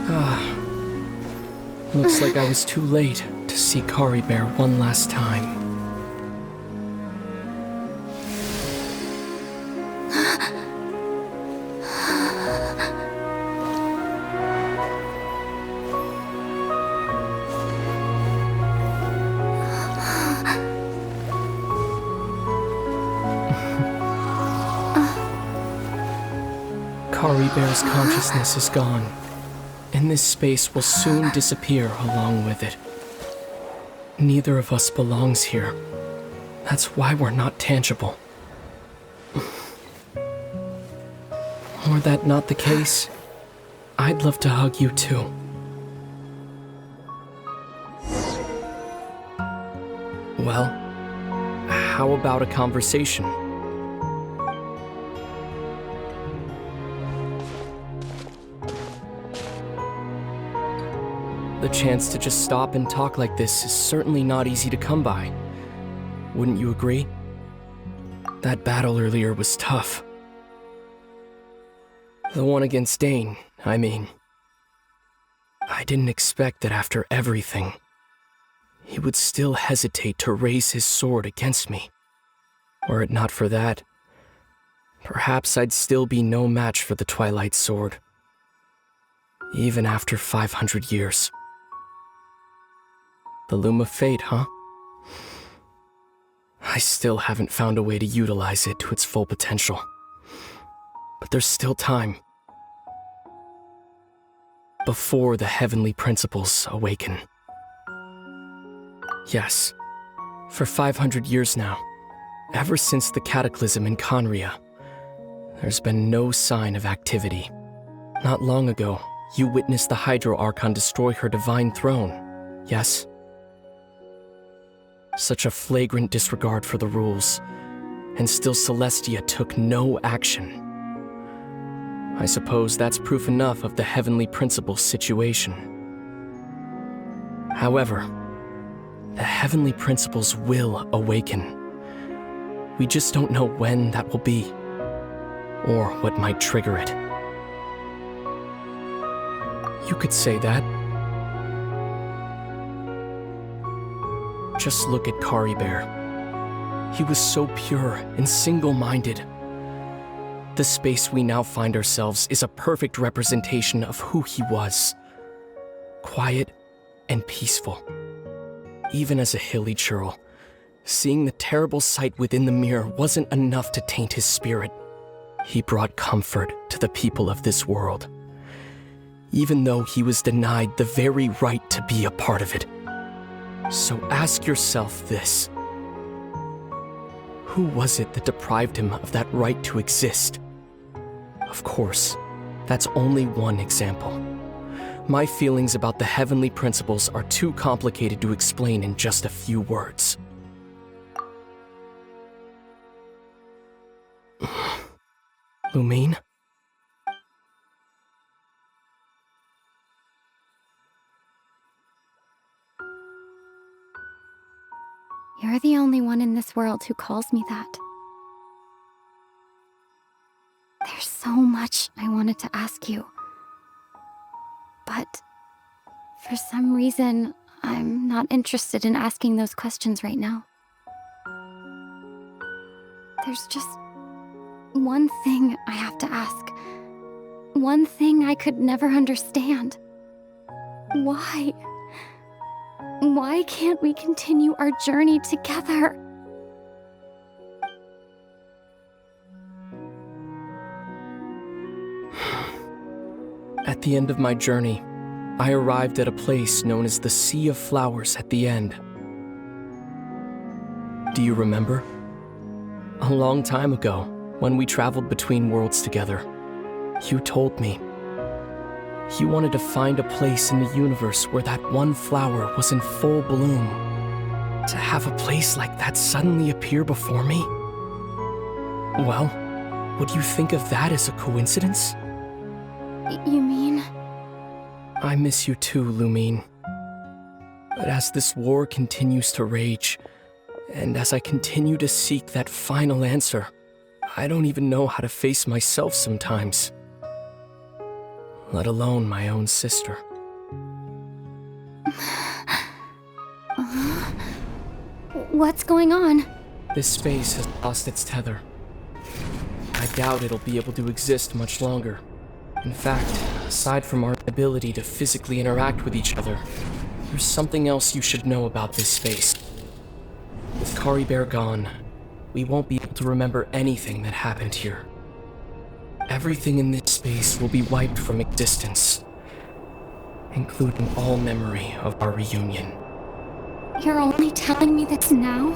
Ah, looks like I was too late to see Kari Bear one last time. Kari Bear's consciousness is gone, and this space will soon disappear along with it. Neither of us belongs here. That's why we're not tangible. Were that not the case, I'd love to hug you too. Well, how about a conversation? The chance to just stop and talk like this is certainly not easy to come by. Wouldn't you agree? That battle earlier was tough. The one against Dane, I mean. I didn't expect that after everything, he would still hesitate to raise his sword against me. Were it not for that, perhaps I'd still be no match for the Twilight Sword. Even after 500 years. The Loom of Fate, huh? I still haven't found a way to utilize it to its full potential. But there's still time. Before the heavenly principles awaken. Yes, for 500 years now, ever since the cataclysm in Conria, there's been no sign of activity. Not long ago, you witnessed the Hydro Archon destroy her divine throne, yes? Such a flagrant disregard for the rules, and still Celestia took no action. I suppose that's proof enough of the heavenly principles situation. However, the heavenly principles will awaken. We just don't know when that will be, or what might trigger it. You could say that. Just look at Kari Bear. He was so pure and single-minded. The space we now find ourselves is a perfect representation of who he was. Quiet and peaceful. Even as a hilly churl, seeing the terrible sight within the mirror wasn't enough to taint his spirit. He brought comfort to the people of this world, even though he was denied the very right to be a part of it. So ask yourself this. Who was it that deprived him of that right to exist? Of course, that's only one example. My feelings about the heavenly principles are too complicated to explain in just a few words. Lumin? You're the only one in this world who calls me that. There's so much I wanted to ask you. But for some reason, I'm not interested in asking those questions right now. There's just one thing I have to ask. One thing I could never understand. Why? Why can't we continue our journey together? At the end of my journey, I arrived at a place known as the Sea of Flowers at the end. Do you remember? A long time ago, when we traveled between worlds together, you told me you wanted to find a place in the universe where that one flower was in full bloom. To have a place like that suddenly appear before me? Well, would you think of that as a coincidence? You mean? I miss you too, Lumin. But as this war continues to rage, and as I continue to seek that final answer, I don't even know how to face myself sometimes. let alone my own sister. What's going on? This space has lost its tether. I doubt it'll be able to exist much longer. In fact, aside from our ability to physically interact with each other, there's something else you should know about this space. With Kari Bear gone, we won't be able to remember anything that happened here. Everything in this space will be wiped from existence, including all memory of our reunion. You're only telling me this now?